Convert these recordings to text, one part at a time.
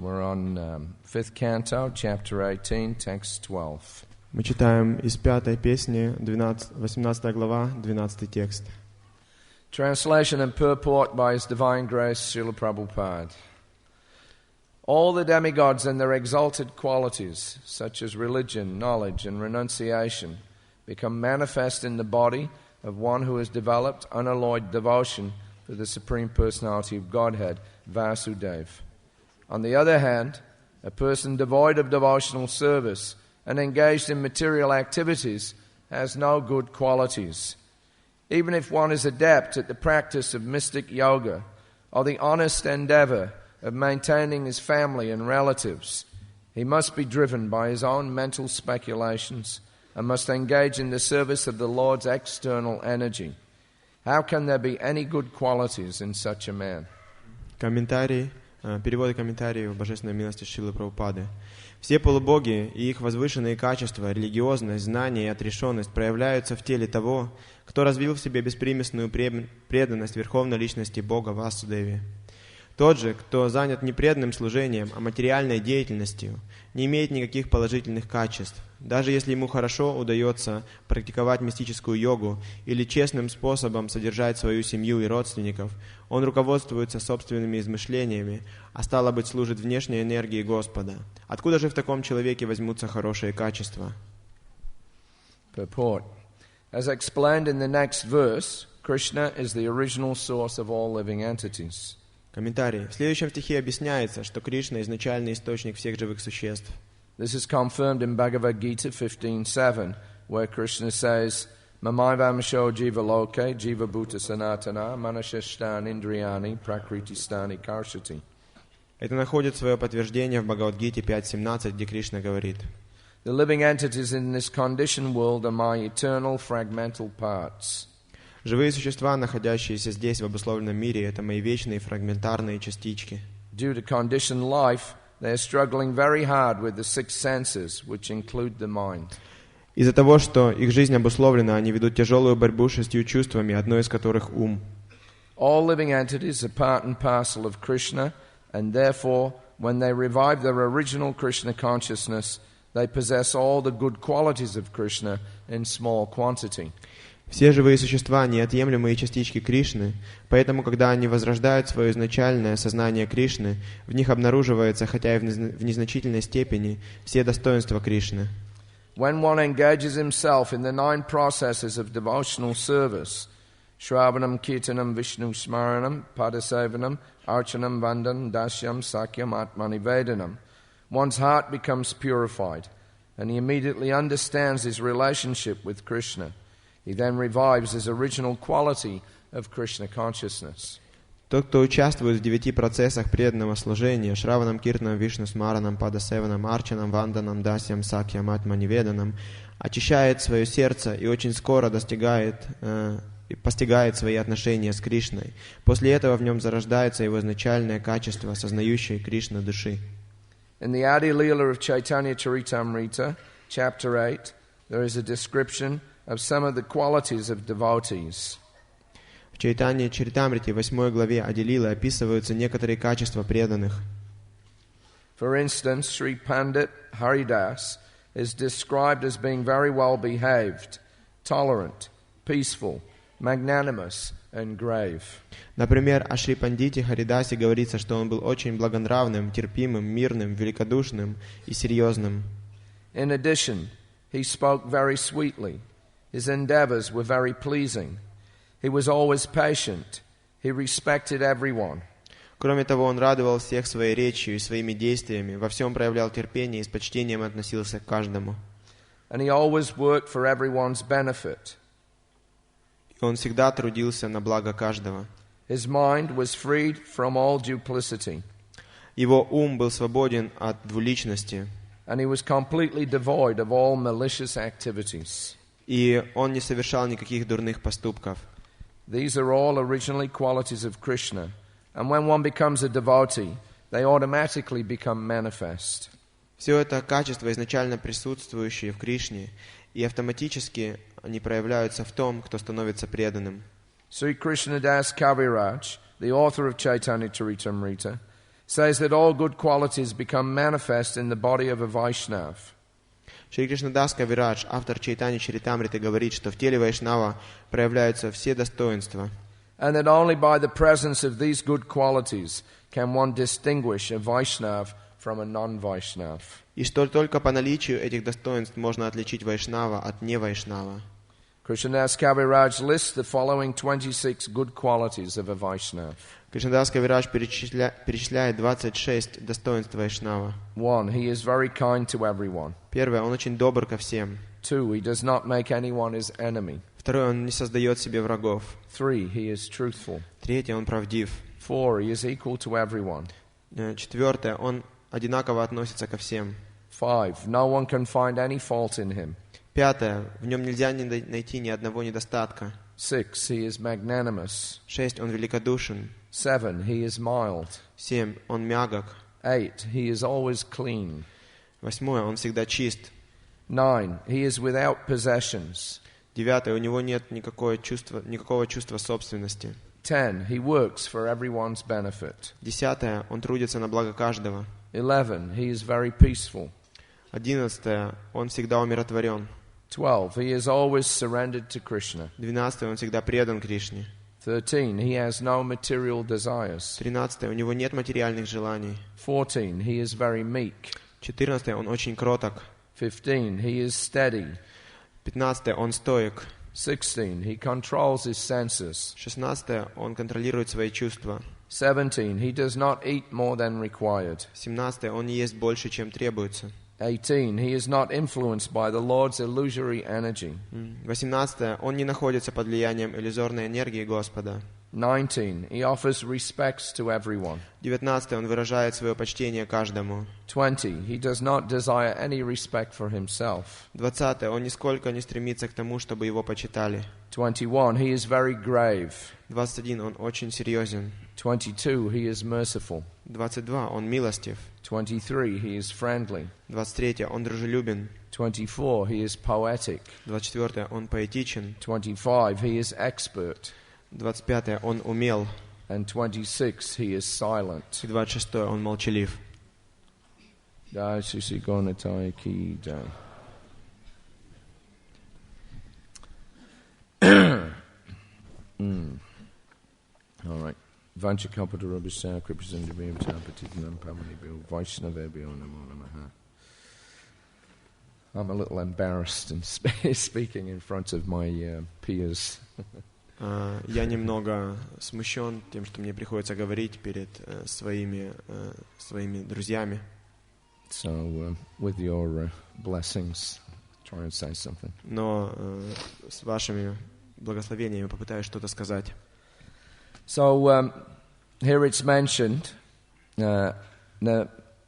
We're on 5th canto, chapter 18, text 12. Мы читаем из 5-й песни, 18 глава, 12 текст. Translation and purport by His Divine Grace, Srila Prabhupade. All the demigods and their exalted qualities, such as religion, knowledge, and renunciation, become manifest in the body of one who has developed unalloyed devotion for the Supreme Personality of Godhead, Vasudeva. On the other hand, a person devoid of devotional service and engaged in material activities has no good qualities. Even if one is adept at the practice of mystic yoga or the honest endeavor of maintaining his family and relatives, he must be driven by his own mental speculations and must engage in the service of the Lord's external energy. How can there be any good qualities in such a man? Перевод и комментарии в Божественной милости Шрилы Прабхупады. Все полубоги и их возвышенные качества, религиозность, знание и отрешенность проявляются в теле того, кто развил в себе беспримесную преданность Верховной Личности Бога Васудеве. Тот же, кто занят не преданным служением, а материальной деятельностью, не имеет никаких положительных качеств. Даже если ему хорошо удается практиковать мистическую йогу или честным способом содержать свою семью и родственников, он руководствуется собственными измышлениями, а стало быть, служит внешней энергии Господа. Откуда же в таком человеке возьмутся хорошие качества? Purport. As explained in the next verse, Krishna is the original source of all living entities. Комментарий. В следующем стихе объясняется, что Кришна – изначальный источник всех живых существ. This is confirmed in Bhagavad Gita 15.7, where Krishna says, Mamaivamasho jiva loke, jiva bhuta sanatana, manashashtan indriyani, prakriti-stani karshati. Это находит свое подтверждение в Бхагавад-гите 5.17, где Кришна говорит: The living entities in this conditioned world are my eternal fragmental parts. Живые существа, находящиеся здесь, в обусловленном мире, это мои вечные фрагментарные частички. Due to conditioned life, they are struggling very hard with the six senses, which include the mind. Из-за того, что их жизнь обусловлена, они ведут тяжелую борьбу с 6 чувствами, одно из которых ум. All living entities are part and parcel of Krishna, and therefore, when they revive their original Krishna consciousness, they possess all the good qualities of Krishna in small quantity. Все живые существа – неотъемлемые частички Кришны, поэтому, когда они возрождают свое изначальное сознание Кришны, в них обнаруживается, хотя и в незначительной степени, все достоинства Кришны. When one engages himself in the 9 processes of devotional service, Shravanam, Kirtanam, Vishnu Smaranam, Padasevanam, Archanam, Vandanam, Dasyam, Sakyam, Atmanivedanam, one's heart becomes purified, and he immediately understands his relationship with Krishna. He then revives his original quality of Krishna consciousness. Тот, кто участвует в 9 процессах преданного служения, Шраванам, Киртанам, Вишну Смаранам, Падасеванам, Арчанам, Ванданам, Дасьям, Сакьям, Атманиведанам, очищает свое сердце и очень скоро постигает свои отношения с Кришной. После этого в нем зарождается его изначальное качество, сознающее Кришну души. In the Adi Leela of Chaitanya Charitamrita, chapter 8, there is a description of some of the qualities of devotees. В Чайтанье Чаритамрите, 8 главе Ади-лилы, описываются некоторые качества преданных. For instance, Sri Pandit Haridas is described as being very well behaved, tolerant, peaceful, magnanimous and grave. Например, о Шри Пандите Харидасе говорится, что он был очень благонравным, терпимым, мирным, великодушным и серьезным. In addition, he spoke very sweetly. His endeavors were very pleasing. He was always patient. He respected everyone. Кроме того, он радовал всех своей речью и своими действиями, во всем проявлял терпение и с почтением относился к каждому. And he always worked for everyone's benefit. И он всегда трудился на благо каждого. His mind was freed from all duplicity. Его ум был свободен от двуличности. And he was completely devoid of all malicious activities. И он не совершал никаких дурных поступков. These are all originally qualities of Krishna. And when one becomes a devotee, they automatically become manifest. Все это качества, изначально присутствующие в Кришне, и автоматически они проявляются в том, кто становится преданным. Sri Krishnadas Kaviraj, the author of Chaitanya Charitamrita, says that all good qualities become manifest in the body of a Vaishnav. Шри Кришнадас Кавирадж, автор Чайтани Чаритамриты, говорит, что в теле Вайшнава проявляются все достоинства. And that only by the presence of these good qualities can one distinguish a Vaishnav from a non-Vaishnav. И что только по наличию этих достоинств можно отличить Вайшнава от не-Вайшнава. Krishnadas Kaviraj lists the following 26 good qualities of a Vaishnav. Кришнадас Кавирадж перечисляет 26 достоинств Вайшнава. 1. He is very kind to everyone. Первое, он очень добр ко всем. 2. He does not make anyone his enemy. Второе, он не создает себе врагов. 3. He is truthful. Третье, он правдив. 4. He is equal to everyone. Четвертое, он одинаково относится ко всем. 5. No one can find any fault in him. Пятое, в нем нельзя найти ни одного недостатка. 6. He is magnanimous. 6, он великодушен. 7. He is mild. 7, он мягок. 8. He is always clean. 8, он всегда чист. 9. He is without possessions. 9, у него нет никакого чувства собственности. 10. He works for everyone's benefit. 10, он трудится на благо каждого. 11. He is very peaceful. 11, он всегда умиротворен. 12. He is always surrendered to Krishna. 12, он всегда предан Кришне. 13. He has no material desires. 13, у него нет материальных желаний. 14. He is very meek. 14, он очень кроток. 15. He is steady. 15, он стоик. 16. He controls his senses. 16, он контролирует свои чувства. 17. He does not eat more than required. 17, он не ест больше, чем требуется. 18. He is not influenced by the Lord's illusory energy. 18, он не находится под влиянием иллюзорной энергии Господа. 19. He offers respects to everyone. 19, он выражает свое почтение каждому. 20. He does not desire any respect for himself. 20, он нисколько не стремится к тому, чтобы его почитали. 21. He is very grave. 21, он очень серьезен. 22. He is merciful. 22, он милостив. 23. He is friendly. 23, он дружелюбен. 24. He is poetic. 24, он поэтичен. 25. He is expert. 25, он умел. And 26. He is silent. И 26, он молчалив. Jai Shri Sri Gauratai Ki Jai. All right. Vancha Kalpata Rabhisaya Kripasindrabhim Tapatikam Pamanibhyo Vaishnavebhyo Namo Namaha. I'm a little embarrassed in speaking in front of my peers. Я немного смущен тем, что мне приходится говорить перед своими друзьями. So, with your blessings, try and say something. Но с вашими благословениями попытаюсь что-то сказать. So, here it's mentioned, the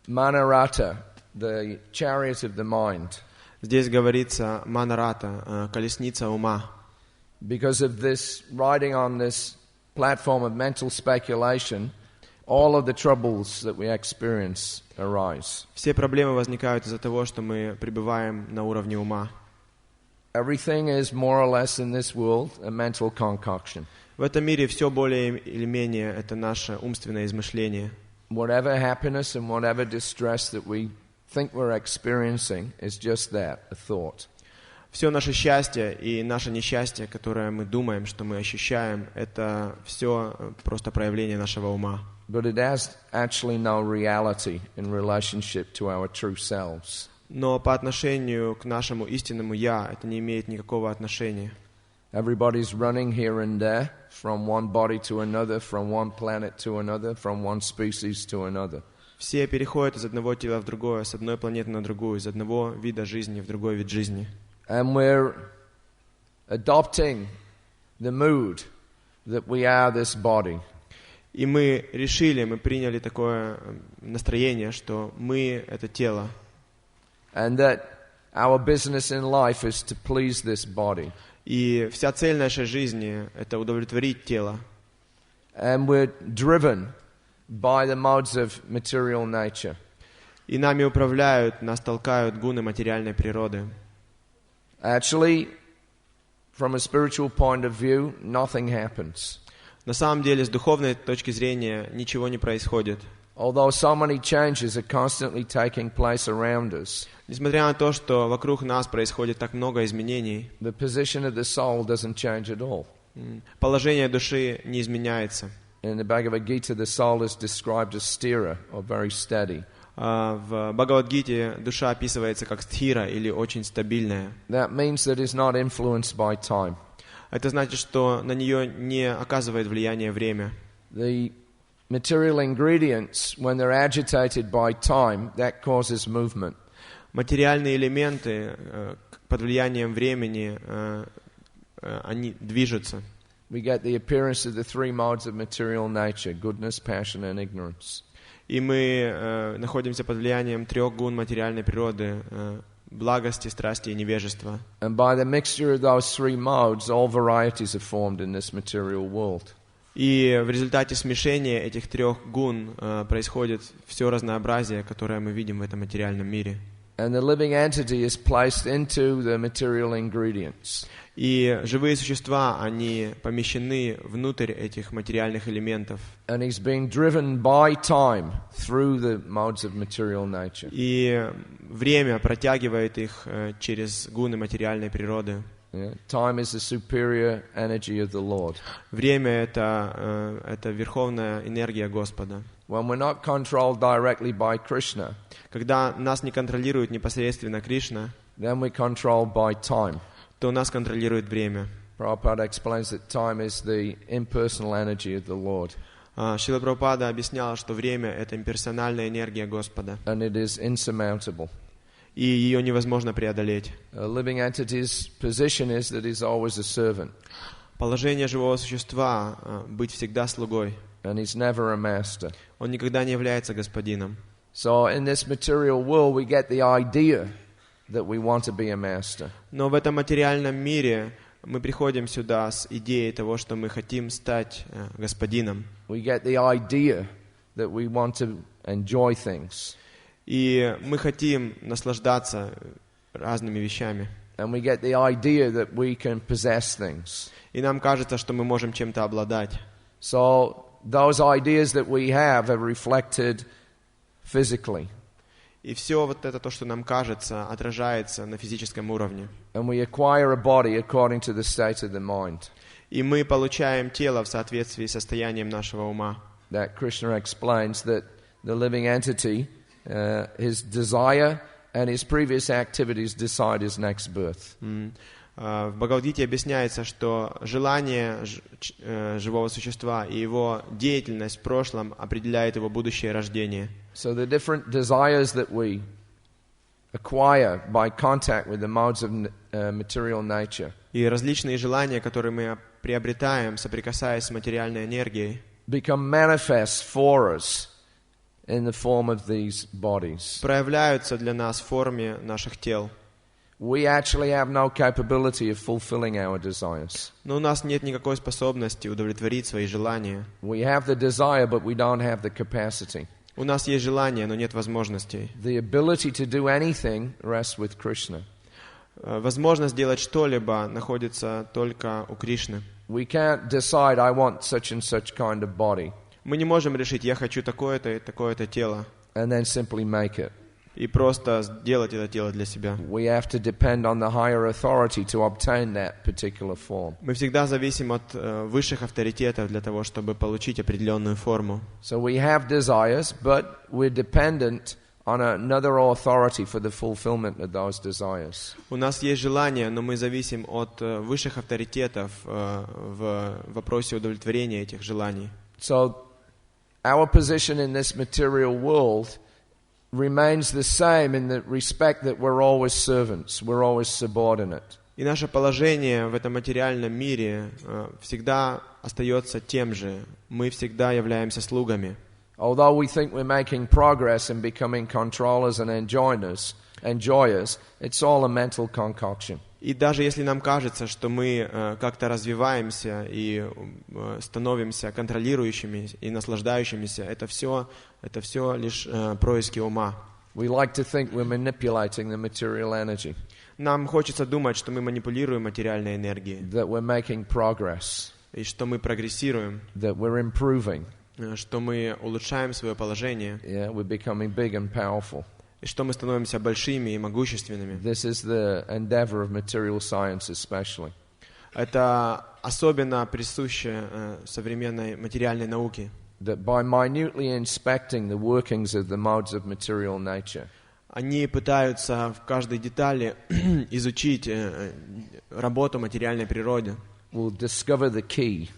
Manarata, the chariot of the mind. Здесь говорится Манарата, колесница ума. Because of this, riding on this platform of mental speculation, all of the troubles that we experience arise. Все проблемы возникают из-за того, что мы пребываем на уровне ума. Everything is more or less in this world a mental concoction. В этом мире все более или менее это наше умственное измышление. Whatever happiness and whatever distress that we think we're experiencing is just that, a thought. Все наше счастье и наше несчастье, которое мы думаем, что мы ощущаем, это все просто проявление нашего ума. But it has actually no reality in relationship to our true selves. Но по отношению к нашему истинному «я» это не имеет никакого отношения. Everybody's running here and there, from one body to another, from one planet to another, from one species to another. Все переходят из одного тела в другое, с одной планеты на другую, из одного вида жизни в другой вид жизни. And we're adopting the mood that we are this body. И мы приняли такое настроение, что мы — это тело. And that our business in life is to please this body. И вся цель нашей жизни — это удовлетворить тело. And we're driven by the modes of material nature. И нами управляют, нас толкают гуны материальной природы. Actually, from a spiritual point of view, nothing happens. На самом деле, с духовной точки зрения, ничего не происходит. Although so many changes are constantly taking place around us, Несмотря на то, что вокруг нас происходит так много изменений, the position of the soul doesn't change at all. положение души не изменяется. In the Bhagavad Gita, the soul is described as sthira, or very steady. В Бхагават-гите душа описывается как стхира или очень стабильная. That means that it's not influenced by time. Это значит, что на нее не оказывает влияние время. The material ingredients, when they're agitated by time, that causes movement. Материальные элементы под влиянием времени, они движутся. We get the appearance of the three modes of material nature: goodness, passion, and ignorance. И мы находимся под влиянием трех гун материальной природы: благости, страсти и невежества. And by the mixture of those three modes, all varieties are formed in this material world. И в результате смешения этих трех гун происходит все разнообразие, которое мы видим в этом материальном мире. And the living entity is placed into the material ingredients. И живые существа, они помещены внутрь этих материальных элементов. And he's being driven by time through the modes of material nature. И время протягивает их через гуны материальной природы. Yeah. Time is the superior energy of the Lord. Время это верховная энергия Господа. When we're not controlled directly by Krishna, Когда нас не контролирует непосредственно Кришна, then we're controlled by time. то нас контролирует время. Prabhupada explains that time is the impersonal energy of the Lord. Шрила Прабхупада объясняла, что время — это имперсональная энергия Господа, And it is insurmountable. и ее невозможно преодолеть. A living entity's position is that he's always a servant. Положение живого существа — быть всегда слугой. And he's never a master. Он никогда не является господином. So in this material world we get the idea that we want to be a master. Но в этом материальном мире мы приходим сюда с идеей того, что мы хотим стать господином. We get the idea that we want to enjoy things. И мы хотим наслаждаться разными вещами. And we get the idea that we can possess things. И нам кажется, что мы можем чем-то обладать. So those ideas that we have are reflected physically. И все вот это, то, что нам кажется, отражается на физическом уровне. And we acquire a body according to the state of the mind. И мы получаем тело в соответствии с состоянием нашего ума. That Krishna explains that the living entity, his desire and his previous activities decide his next birth. В Бхагават-гите объясняется, что желание живого существа и его деятельность в прошлом определяет его будущее рождение. So the different desires that we acquire by contact with the modes of material nature И различные желания, которые мы приобретаем, соприкасаясь с материальной энергией, become manifest for us in the form of these bodies. проявляются для нас в форме наших тел. We actually have no capability of fulfilling our desires. Но у нас нет никакой способности удовлетворить свои желания. We have the desire, but we don't have the capacity. У нас есть желание, но нет возможностей. The ability to do anything rests with Krishna. Возможность делать что-либо находится только у Кришны. We can't decide, I want such and such kind of body, Мы не можем решить, я хочу такое-то и такое-то тело, and then simply make it. и просто сделать это тело для себя. We have to depend on the higher authority to obtain that particular form. Мы всегда зависим от высших авторитетов для того, чтобы получить определенную форму. So we have desires, but we're dependent on another authority for the fulfillment of those desires. У нас есть желание, но мы зависим от высших авторитетов в вопросе удовлетворения этих желаний. So our position in this material world remains the same in the respect that we're always servants, we're always subordinate. И наше положение в этом материальном мире всегда остается тем же. Мы всегда являемся слугами. Although we think we're making progress in becoming controllers and enjoyers, it's all a mental concoction. И даже если нам кажется, что мы как-то развиваемся и становимся контролирующими и наслаждающимися, это все лишь происки ума. We like to think we're manipulating the material energy, Нам хочется думать, что мы манипулируем материальной энергией, that we're making progress, и что мы прогрессируем, that we're improving. что мы улучшаем свое положение, Yeah, we're becoming big and powerful. и что мы становимся большими и могущественными. This is the endeavor of material science especially. Это особенно присуще современной материальной науке. That by minutely inspecting the workings of the modes of material nature, Они пытаются в каждой детали изучить работу материальной природы. we'll discover the key.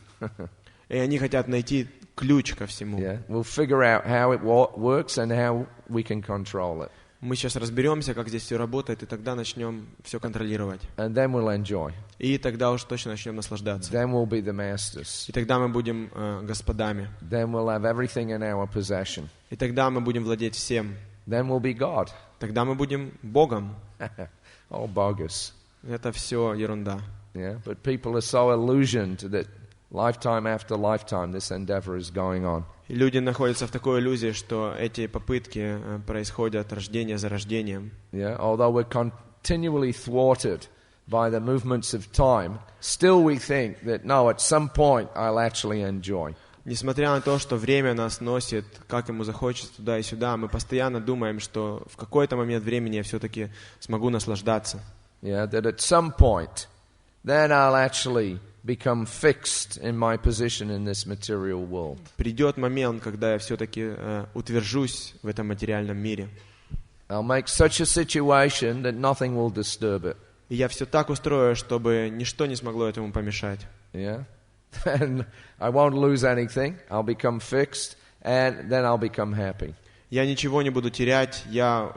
И они хотят найти ключ ко всему. Yeah, we'll figure out how it works and how we can control it. Мы сейчас разберемся, как здесь все работает, и тогда начнем все контролировать. And then we'll enjoy. И тогда уж точно начнем наслаждаться. Then we'll be the masters. И тогда мы будем господами. Then we'll have everything in our possession. И тогда мы будем владеть всем. Then we'll be God. Тогда мы будем Богом. Oh, bogus. Это все ерунда. Yeah, but people are so illusioned that lifetime after lifetime this endeavor is going on. И люди находятся в такой иллюзии, что эти попытки происходят рождение за рождением. Yeah, although we're continually thwarted by the movements of time, still we think that no, at some point I'll actually enjoy. Несмотря на то, что время нас носит, как ему захочется туда и сюда, мы постоянно думаем, что в какой-то момент времени я все-таки смогу наслаждаться. Yeah, that at some point, then I'll actually become fixed in my position in this material world. Придет момент, когда я все-таки утвержусь в этом материальном мире. I'll make such a situation that nothing will disturb it. И я все так устрою, чтобы ничто не смогло этому помешать. Yeah, and I won't lose anything. I'll become fixed, and then I'll become happy. Я ничего не буду терять, я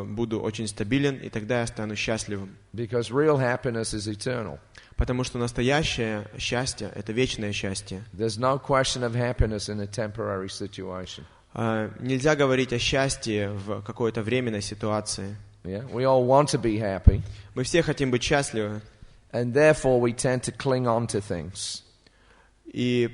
буду очень стабилен, и тогда я стану счастливым. Because real happiness is eternal. Потому что настоящее счастье – это вечное счастье. There's no question of happiness in a temporary situation. Нельзя говорить о счастье в какой-то временной ситуации. Yeah, we all want to be happy, Мы все хотим быть счастливы, and therefore we tend to cling on to things. и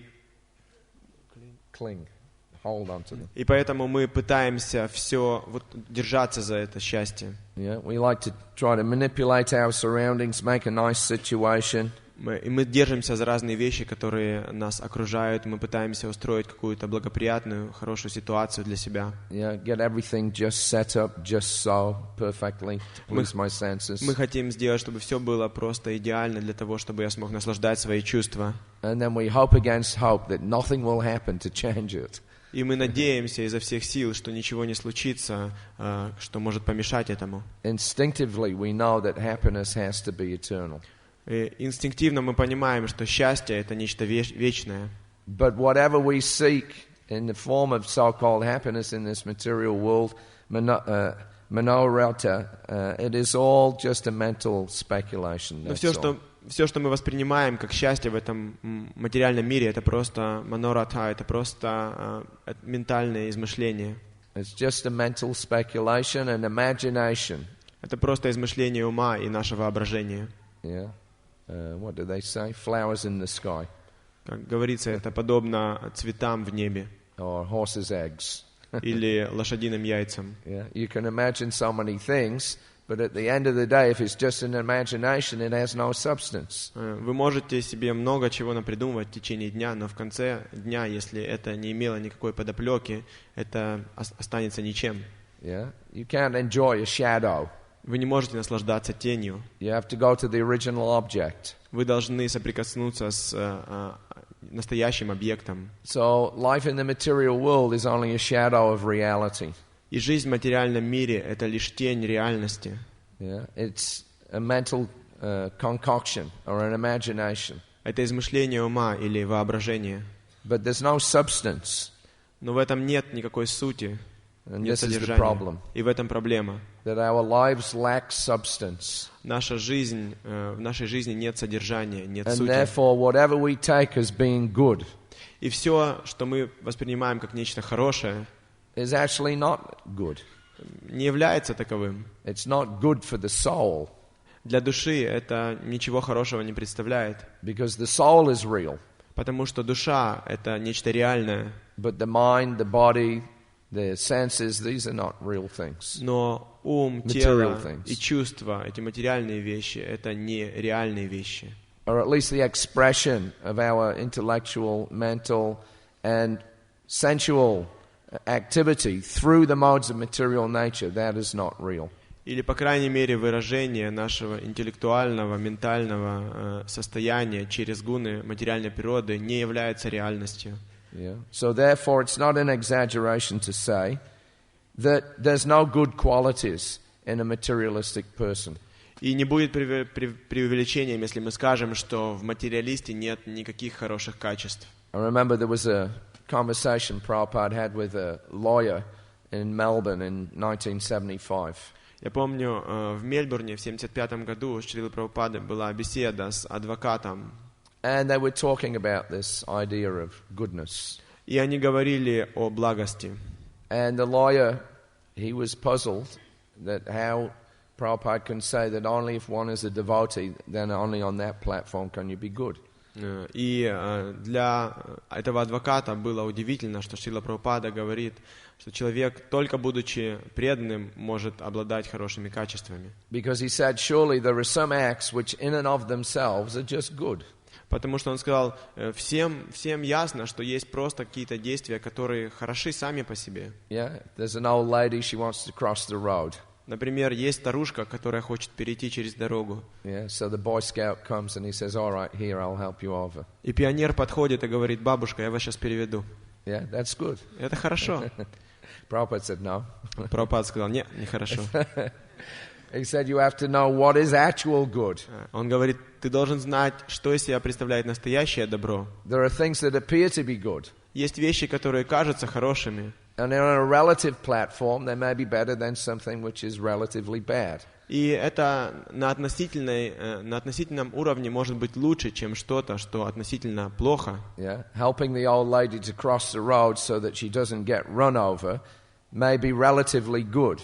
Hold on to them. поэтому мы пытаемся все держаться за это счастье. Yeah, we like to try to manipulate our surroundings, make a nice situation. Мы держимся за разные вещи, которые нас окружают. Мы пытаемся устроить какую-то благоприятную, хорошую ситуацию для себя. Yeah, get everything just set up just so perfectly to please my senses. Мы хотим сделать, чтобы все было просто идеально для того, чтобы я смог наслаждать свои чувства. And then we hope against hope that nothing will happen to change it. И мы надеемся изо всех сил, что ничего не случится, что может помешать этому. Instinctively, we know that happiness has to be eternal. И инстинктивно мы понимаем, что счастье – это нечто вечное. But whatever we seek in the form of so-called happiness in this material world, manorata, it is all just a mental speculation. Но все, что мы воспринимаем как счастье в этом материальном мире, это просто манората, это просто ментальное измышление. It's just a mental speculation and imagination. Это просто измышление ума и наше воображение. Yeah. What do they say? Flowers in the sky. Как говорится, это подобно цветам в небе. Or horses' eggs. Или лошадиным яйцам. Yeah. You can imagine so many things, but at the end of the day, if it's just an imagination, it has no substance. Вы можете себе много чего напридумывать в течение дня, но в конце дня, если это не имело никакой подоплеки, это останется ничем. Yeah. You can't enjoy a shadow. Вы не можете наслаждаться тенью. You have to go to the original object. Вы должны соприкоснуться с настоящим объектом. So life in the material world is only a shadow of reality. И жизнь в материальном мире – это лишь тень реальности. Yeah, it's a mental concoction or an imagination. Это измышление ума или воображение. But there's no substance. Но в этом нет никакой сути, And нет this is the содержания. problem. И в этом проблема. That our lives lack substance. В нашей жизни нет содержания, нет And сути. therefore whatever we take as being good И все, что мы воспринимаем как нечто хорошее, is actually not good. не является таковым. It's not good for the soul. Для души это ничего хорошего не представляет. Because the soul is real. Потому что душа – это нечто реальное. But the mind, the body, the senses, these are not real things. Но ум, тело и чувства, эти материальные вещи – это не реальные вещи. Or at least the expression of our intellectual, mental, and sensual activity through the modes of material nature, that is not real. Или, по крайней мере, выражение нашего интеллектуального, ментального состояния через гуны материальной природы не является реальностью. Yeah. So therefore, it's not an exaggeration to say that there's no good qualities in a materialistic person. И не будет преувеличением, если мы скажем, что в материалисте нет никаких хороших качеств. I remember there was a conversation Prabhupada had with a lawyer in Melbourne in 1975. Я помню, в Мельбурне в 1975 году у Шрилы Прабхупады была беседа с адвокатом. And they were talking about this idea of goodness. И они говорили о благости. And the lawyer, he was puzzled that how Prabhupada can say that only if one is a devotee, then only on that platform can you be good. И для этого адвоката было удивительно, что Шрила Прабхупада говорит, что человек, только будучи преданным, может обладать хорошими качествами. Because he said, surely there are some acts which in and of themselves are just good. Потому что он сказал, всем ясно, что есть просто какие-то действия, которые хороши сами по себе. Yeah, there's an old lady, she wants to cross the road. Например, есть старушка, которая хочет перейти через дорогу. Yeah, so the Boy Scout comes and he says, all right, here, I'll help you over. И пионер подходит и говорит, бабушка, я вас сейчас переведу. Yeah, that's good. Это хорошо. Prabhupada said no. Прабхупада сказал, нет, нехорошо. He said you have to know what is actual good. Он говорит, ты должен знать, что из себя представляет настоящее добро. There are things that appear to be good. Есть вещи, которые кажутся хорошими. And on a relative platform, they may be better than something which is relatively bad. И это на относительном уровне может быть лучше, чем что-то, что относительно плохо. Yeah, helping the old lady to cross the road so that she doesn't get run over may be relatively good.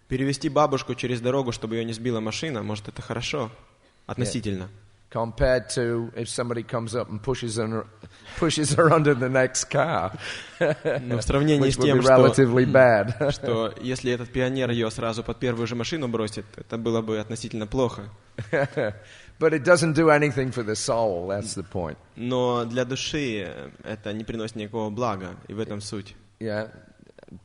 Перевести бабушку через дорогу, чтобы ее не сбила машина, может, это хорошо, относительно. Compared to if somebody comes up and pushes her under the next car, Но в сравнении с тем, что если этот пионер ее сразу под первую же машину бросит, это было бы относительно плохо. But it doesn't do anything for the soul, that's the point. Но для души это не приносит никакого блага, и в этом суть. Yeah.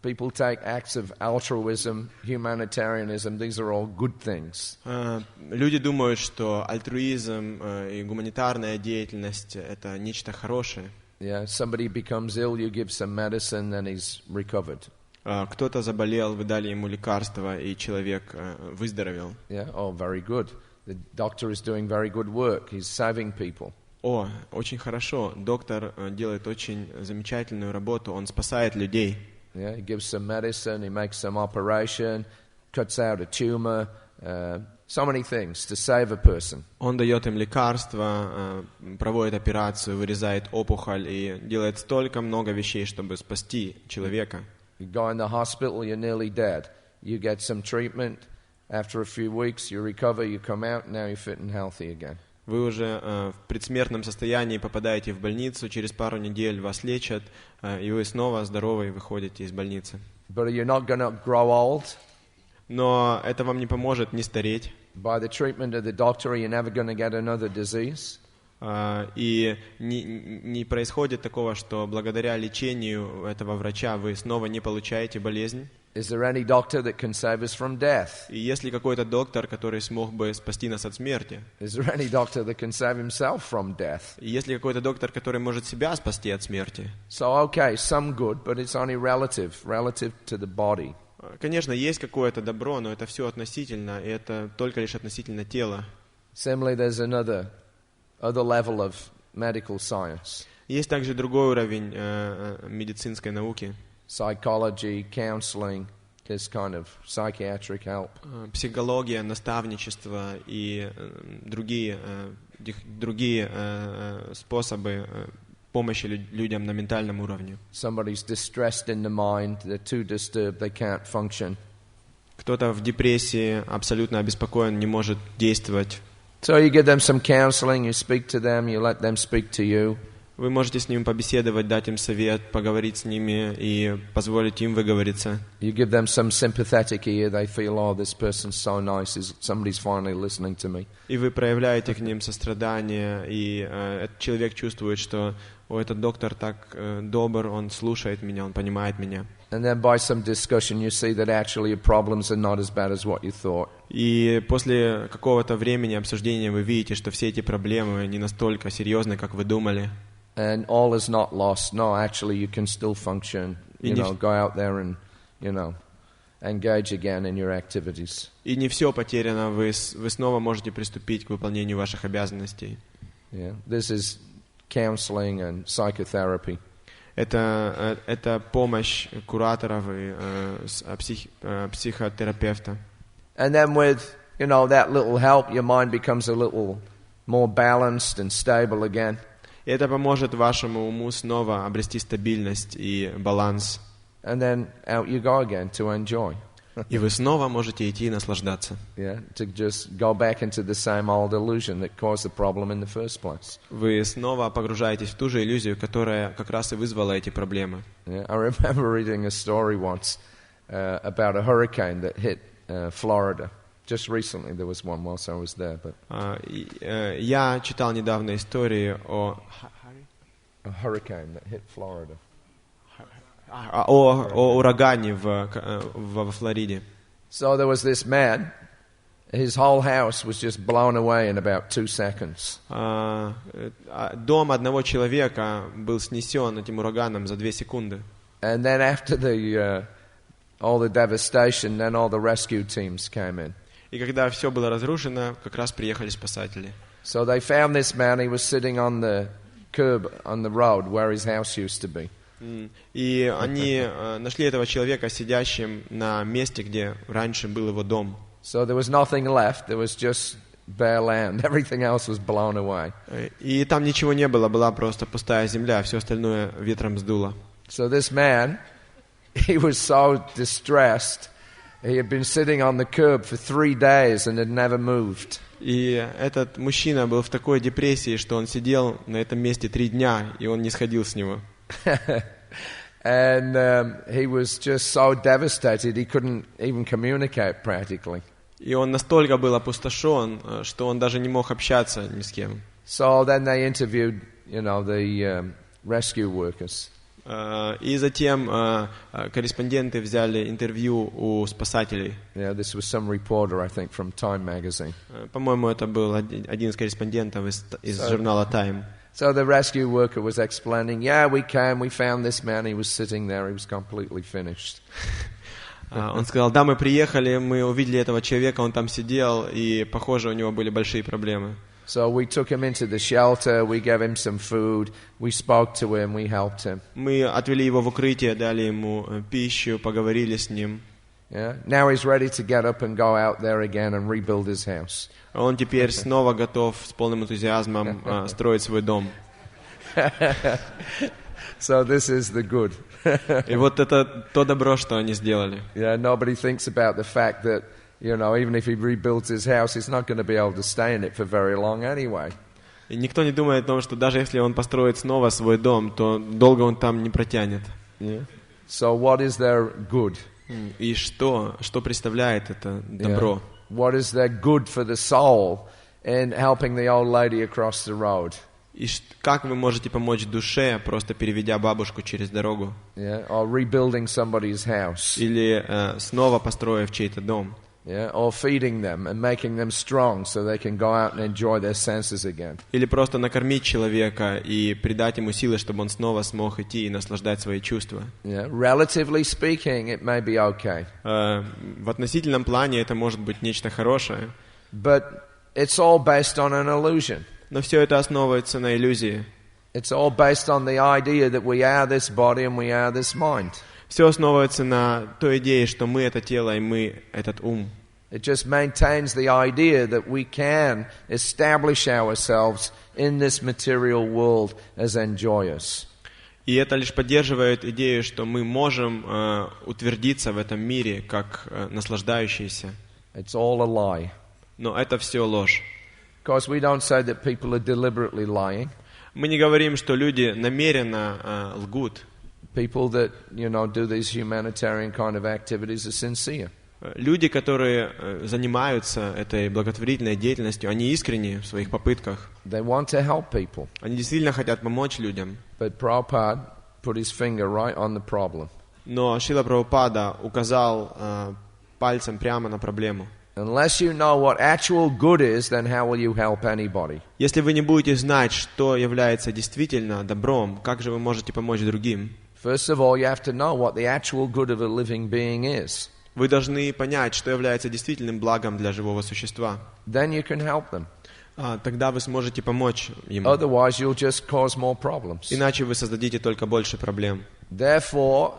People take acts of altruism, humanitarianism, these are all good things. Люди думают, что альтруизм и гуманитарная деятельность это нечто хорошее. Yeah, somebody becomes ill, you give some medicine, and he's recovered. Кто-то заболел, вы дали ему лекарство, и человек выздоровел. Yeah, oh, very good. The doctor is doing very good work. He's saving people. О, очень хорошо. Доктор делает очень замечательную работу, он спасает людей. Yeah, he gives some medicine, he makes some operation, cuts out a tumor, so many things to save a person. Он дает им лекарства, проводит операцию, вырезает опухоль и делает столько много вещей, чтобы спасти человека. You go in the hospital, you're nearly dead. You get some treatment. After a few weeks, you recover, you come out, now you're fit and healthy again. Вы уже в предсмертном состоянии попадаете в больницу, через пару недель вас лечат, и вы снова здоровы выходите из больницы. But you're not going to grow old. Но это вам не поможет не стареть. By the treatment of the doctor, you're never going to get another disease. И не происходит такого, что благодаря лечению этого врача вы снова не получаете болезнь. Is there any doctor that can save us from death? И есть ли какой-то доктор, который смог бы спасти нас от смерти? Is there any doctor that can save himself from death? И есть ли какой-то доктор, который может себя спасти от смерти? So, okay, some good, but it's only relative to the body. Конечно, есть какое-то добро, но это все относительно, и это только лишь относительно тела. Similarly, there's another level of medical science. Есть также другой уровень медицинской науки. Psychology, counseling, this kind of psychiatric help. Психология, наставничество и другие способы помощи людям на ментальном уровне. Somebody's distressed in the mind, they're too disturbed, they can't function. Кто-то в депрессии, абсолютно обеспокоен, не может действовать. So you give them some counseling, you speak to them, you let them speak to you. Вы можете с ними побеседовать, дать им совет, поговорить с ними и позволить им выговориться. You give them some sympathetic ear, they feel, oh, this person's so nice, somebody's finally listening to me. И вы проявляете к ним сострадание, и этот человек чувствует, что этот доктор так добр, он слушает меня, он понимает меня. And then by some discussion you see that actually your problems are not as bad as what you thought. И после какого-то времени обсуждения вы видите, что все эти проблемы не настолько серьезны, как вы думали. And all is not lost. No, actually you can still function, go out there and, engage again in your activities. И не все потеряно, вы снова можете приступить к выполнению ваших обязанностей. Yeah, this is counseling and psychotherapy. Это помощь кураторов и психотерапевта. And then with, that little help, your mind becomes a little more balanced and stable again. И это поможет вашему уму снова обрести стабильность и баланс. And then out you go again to enjoy. И вы снова можете идти и наслаждаться. Yeah, to just go back into the same old illusion that caused the problem in the first place. Вы снова погружаетесь в ту же иллюзию, которая как раз и вызвала эти проблемы. Yeah, I remember reading a story once about a hurricane that hit Florida. Just recently there was one whilst I was there. But я читал недавно истории о a hurricane that hit Florida. О урагане во Флориде. So there was this man. His whole house was just blown away in about 2 seconds. Дом одного человека был снесен этим ураганом за 2 секунды. And then after all the devastation, then all the rescue teams came in. И когда все было разрушено, как раз приехали спасатели. So they found this man. He was sitting on the curb on the road where his house used to be. И они нашли этого человека сидящим на месте, где раньше был его дом. So there was nothing left. There was just bare land. Everything else was blown away. И там ничего не было, была просто пустая земля, все остальное ветром сдуло. So this man, he was so distressed. He had been sitting on the curb for 3 days and had never moved. И этот мужчина был в такой депрессии, что он сидел на этом месте 3 дня, и он не сходил с него. And he was just so devastated he couldn't even communicate practically. И он настолько был опустошен, что он даже не мог общаться ни с кем. So then they interviewed, the rescue workers. И затем корреспонденты взяли интервью у спасателей. Yeah, this was some reporter, I think, from Time magazine. По-моему, это был один из корреспондентов из журнала Time. So the rescue worker was explaining, we came, we found this man, he was sitting there, he was completely finished. Он сказал, да, мы приехали, мы увидели этого человека, он там сидел, и, похоже, у него были большие проблемы. So we took him into the shelter, we gave him some food, we spoke to him, we helped him. Мы отвели его в укрытие, дали ему пищу, поговорили с ним. Yeah. Now he's ready to get up and go out there again and rebuild his house. Он теперь снова готов с полным энтузиазмом строить свой дом. So this is the good. И вот это то добро, что они сделали. Yeah, nobody thinks about the fact that, even if he rebuilds his house, he's not going to be able to stay in it for very long anyway. И никто не думает о том, что даже если он построит снова свой дом, то долго он там не протянет. Yeah. So what is their good? И что представляет это добро? What is their good for the soul in helping the old lady across the road? И как вы можете помочь душе, просто переведя бабушку через дорогу? Yeah, or rebuilding somebody's house. Или снова построив чей-то дом? Yeah, or feeding them and making them strong so they can go out and enjoy their senses again. Или просто накормить человека и придать ему силы, чтобы он снова смог идти и наслаждать свои чувства. Yeah, relatively speaking, it may be okay. В относительном плане это может быть нечто хорошее. But it's all based on an illusion. Но все это основывается на иллюзии. It's all based on the idea that we are this body and we are this mind. Все основывается на той идее, что мы это тело и мы этот ум. It just maintains the idea that we can establish ourselves in this material world as enjoyers. И это лишь поддерживает идею, что мы можем утвердиться в этом мире как наслаждающиеся. It's all a lie. Но это все ложь. Of course, we don't say that people are deliberately lying. Мы не говорим, что люди намеренно лгут. People that, do these humanitarian kind of activities are sincere. Люди, которые занимаются этой благотворительной деятельностью, они искренни в своих попытках. They want to help people. Они действительно хотят помочь людям. But Prabhupada put his finger right on the problem. Но Шрила Прабхупада указал пальцем прямо на проблему. Unless you know what actual good is, then how will you help anybody? Если вы не будете знать, что является действительно добром, как же вы можете помочь другим? First of all, you have to know what the actual good of a living being is. Вы должны понять, что является действительным благом для живого существа. Then you can help them. Тогда вы сможете помочь ему. Otherwise, you'll just cause more problems. Иначе вы создадите только больше проблем. Therefore,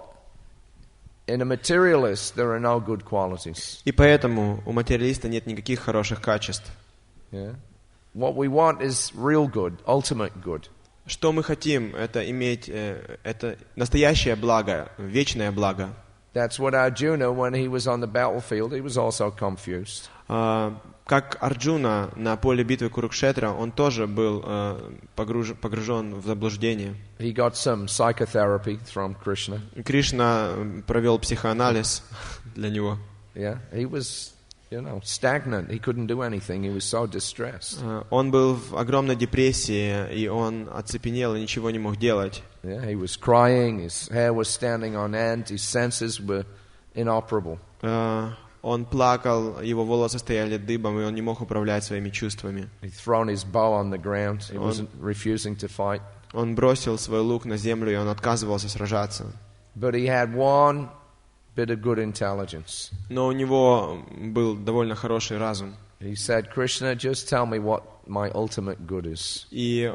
in a materialist, there are no good qualities. И поэтому у материалиста нет никаких хороших качеств. Yeah? What we want is real good, ultimate good. Что мы хотим, это иметь это настоящее благо, вечное благо. That's what Arjuna, when he was on the battlefield, he was also confused. Как Арджуна на поле битвы Курукшетра, он тоже был погружен в заблуждение. He got some psychotherapy from Krishna. Кришна провел психоанализ для него. Yeah, he was, stagnant. He couldn't do anything. He was so distressed. Он был в огромной депрессии, и он оцепенел и ничего не мог делать. Yeah, he was crying. His hair was standing on end. His senses were inoperable. Он плакал, его волосы стояли дыбом, и он не мог управлять своими чувствами. He'd thrown his bow on the ground. He wasn't refusing to fight. Он бросил свой лук на землю, и он отказывался сражаться. But he had one bit of good intelligence. Но у него был довольно хороший разум. He said, Krishna, just tell me what my ultimate good is. И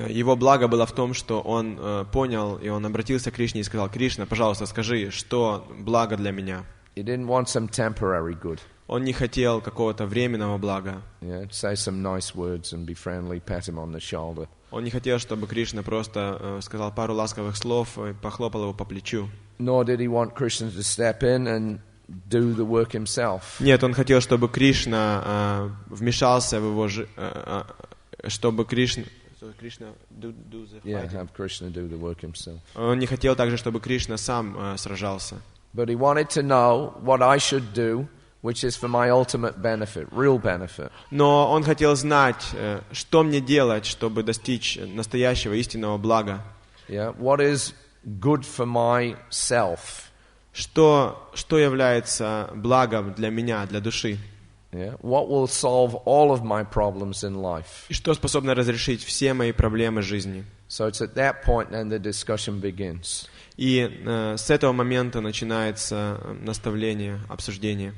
его благо было в том, что он понял, и он обратился к Кришне и сказал: Кришна, пожалуйста, скажи, что благо для меня. He didn't want some temporary good. Он не хотел какого-то временного блага. Yeah, say some nice words and be friendly, pat him on the shoulder. Он не хотел, чтобы Кришна просто сказал пару ласковых слов и похлопал его по плечу. Nor did he want Krishna to step in and do the work himself. Нет, он хотел, чтобы Кришна вмешался в его чтобы Кришна do the fighting. Have Krishna do the work himself. Он не хотел также, чтобы Кришна сам сражался. But he wanted to know what I should do, which is for my ultimate benefit, real benefit. Но он хотел знать, что мне делать, чтобы достичь настоящего истинного блага. Yeah, what is good for myself? Что является благом для меня, для души? Yeah, what will solve all of my problems in life? И что способно разрешить все мои проблемы жизни? So it's at that point then the discussion begins. И с этого момента начинается наставление, обсуждение.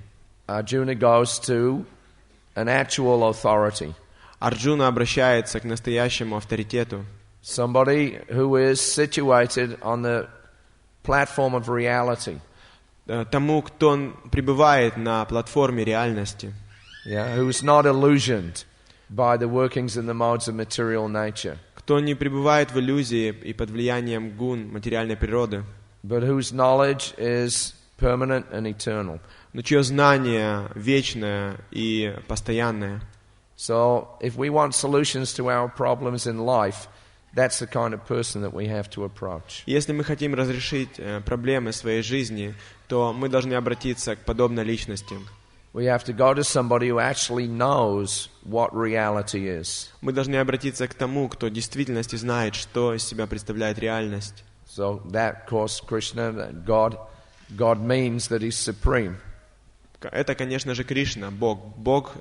Arjuna goes to an actual authority. Арджуна обращается к настоящему авторитету. Somebody who is situated on the platform of reality. Тому, кто пребывает на платформе реальности. Yeah, who is not illusioned by the workings and the modes of material nature. Кто не пребывает в иллюзии и под влиянием гун материальной природы. But whose knowledge is permanent and eternal. Но чье знание вечное и постоянное. So, if we want solutions to our problems in life, that's the kind of person that we have to approach. Если мы хотим разрешить проблемы своей жизни, то мы должны обратиться к подобной личности. We have to go to somebody who actually knows what reality is. Мы должны обратиться к тому, кто в действительности знает, что из себя представляет реальность. So that, of course, Krishna, that God means that He's supreme. Это, конечно же, Кришна, Бог. Бог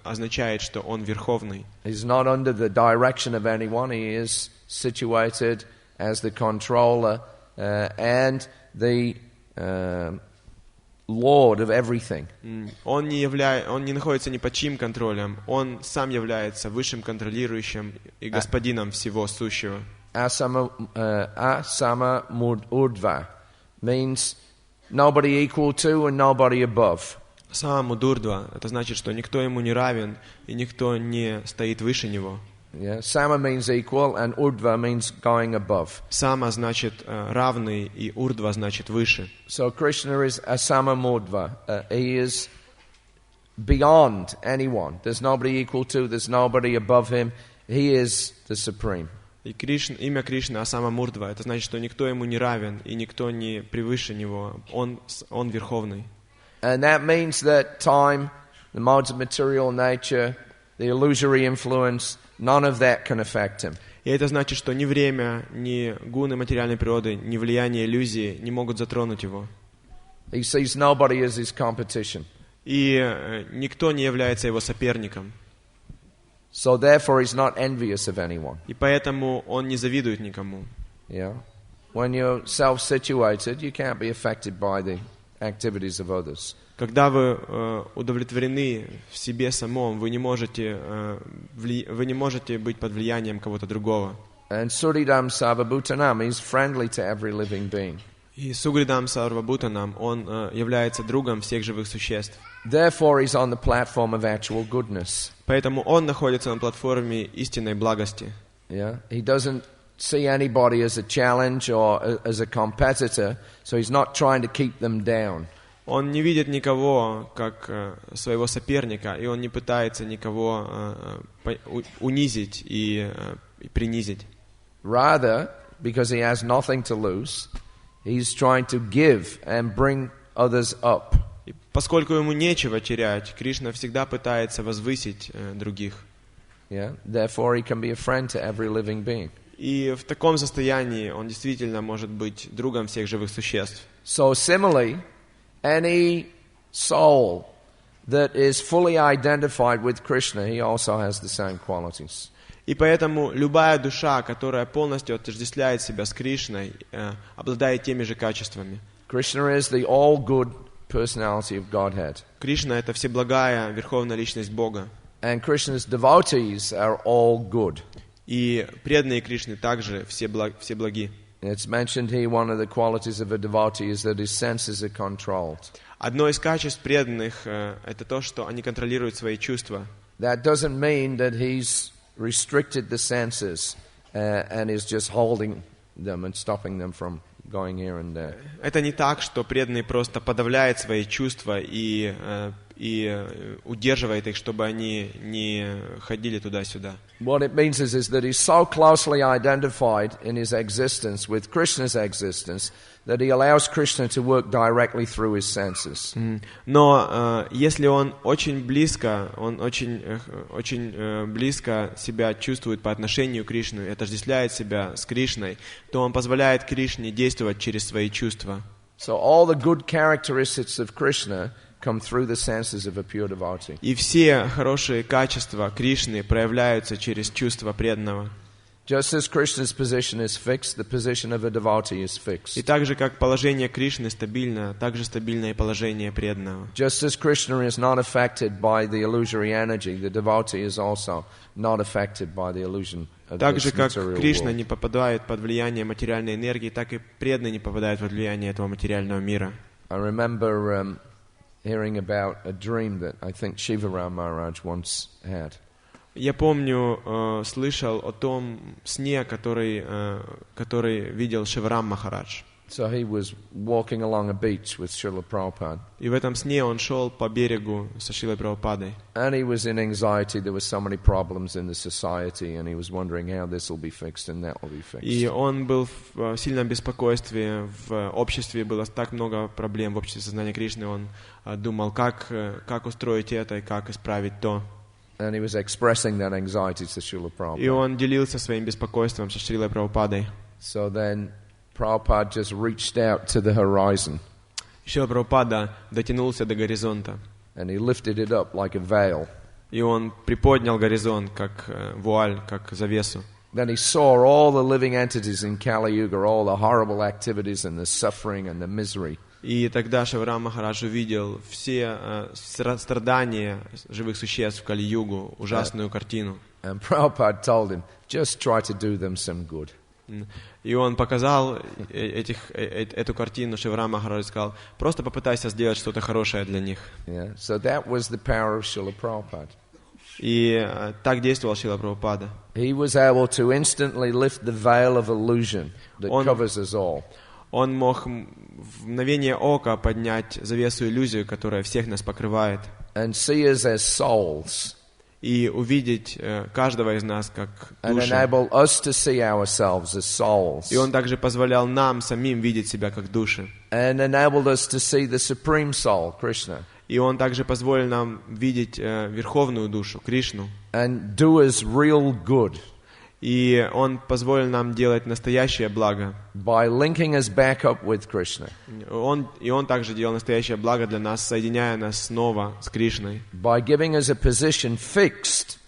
означает, что Он верховный. He's not under the direction of anyone. He is situated as the controller and the Lord of everything. Он не находится ни под чьим контролем. Он сам является высшим контролирующим и господином всего сущего. Asama Urdhva means nobody equal to and nobody above. Самамудурдва — это значит, что никто ему не равен и никто не стоит выше него. Yeah, Sama means equal and Urdhva means going above. Сама значит равный и Урдва значит выше. So Krishna is Asama Murdhva. He is beyond anyone. There's nobody equal to, there's nobody above him. he is the supreme. И имя Кришны Асама Мурдва, это значит, что никто ему не равен и никто не превыше него. Он верховный. And that means that time, the modes of material nature, the illusory influence, none of that can affect him. И это значит, что ни время, ни гуны материальной природы, ни влияние иллюзии не могут затронуть его. He sees nobody as his competition. И никто не является его соперником. So therefore he's not envious of anyone. И поэтому он не завидует никому. Yeah. When you're self-situated, you can't be affected by the activities of others. Когда вы удовлетворены в себе самом, вы не можете быть под влиянием кого-то другого. And Suridam Sarvabhutanam, he's friendly to every living being. И Сугридам Сарвабхутанам, он является другом всех живых существ. Therefore he's on the platform of actual goodness. Поэтому он находится на платформе истинной благости. Yeah. He doesn't see anybody as a challenge or as a competitor, so he's not trying to keep them down. Он не видит никого как своего соперника, и он не пытается никого унизить и принизить. Rather, because he has nothing to lose, he's trying to give and bring others up. И поскольку ему нечего терять, Кришна всегда пытается возвысить других. Yeah. Therefore, he can be a friend to every living being. И в таком состоянии он действительно может быть другом всех живых существ. So similarly, any soul that is fully identified with Krishna, he also has the same qualities. И поэтому любая душа, которая полностью отождествляет себя с Кришной, обладает теми же качествами. Krishna is the all-good personality of Godhead. Кришна — это всеблагая верховная личность Бога. And Krishna's devotees are all good. И преданные Кришны также все благи. It's mentioned here one of the qualities of a devotee is that his senses are controlled. Одно из качеств преданных — это то, что они контролируют свои чувства. That doesn't mean that he's restricted the senses and is just holding them and stopping them from going here and there. Это не так, что преданный просто подавляет свои чувства и удерживает их, чтобы они не ходили туда-сюда. What it means is that he's so closely identified in his existence with Krishna's existence that he allows Krishna to work directly through his senses. Но если он очень близко себя чувствует по отношению к Кришне, отождествляет себя с Кришной, то он позволяет Кришне действовать через свои чувства. So all the good characteristics of Krishna come through the senses of a pure devotee. И все хорошие качества Кришны проявляются через чувства преданного. Just as Krishna's position is fixed, the position of a devotee is fixed. И так же, как положение Кришны стабильно, так же стабильно и положение преданного. Just as Krishna is not affected by the illusory energy, the devotee is also not affected by the illusion of Так же, this как material Кришна world. не попадает под влияние материальной энергии, так и преданный не попадает под влияние этого материального мира. I remember hearing about a dream that I think Shivaram Maharaj once had. Я помню, слышал о том сне, который видел Шиварам Махарадж. So he was walking along a beach with Srila Prabhupada. И в этом сне он шел по берегу со Шрилой Прабхупадой. And he was in anxiety. There were so many problems in the society, and he was wondering how this will be fixed and that will be fixed. И он был в сильном беспокойстве. В обществе было так много проблем, в обществе сознания Кришны. Он думал, как устроить это и как исправить то. And he was expressing that anxiety to Srila Prabhupada. И он делился своим беспокойством со Шрилой Прабхупадой. So then Prabhupada just reached out to the horizon. Шрила Прабхупада дотянулся до горизонта. And he lifted it up like a veil. И он приподнял горизонт, как вуаль, как завесу. Then he saw all the living entities in Kali Yuga, all the horrible activities and the suffering and the misery. И тогда Шиварам Махарадж увидел все страдания живых существ в Кали-югу, ужасную картину. And Prabhupada told him, just try to do them some good. И он показал эту картину Шиварам Махарадж и сказал, просто попытайся сделать что-то хорошее для них. Yeah. So that was the power of Srila Prabhupada. И так действовал Шрила Прабхупада. He was able to instantly lift the veil of illusion that covers us all. Он мог в мгновение ока поднять завесу иллюзию, которая всех нас покрывает. And see us as souls. и увидеть каждого из нас как and души. enable us to see ourselves as souls, И Он также позволял нам самим видеть себя как души. and enabled us to see the supreme soul, Krishna, И Он также позволил нам видеть верховную душу, Кришну. and do us real good И Он позволил нам делать настоящее благо. by linking us back up with Krishna, Он также делал настоящее благо для нас, соединяя нас снова с Кришной, by giving us a position fixed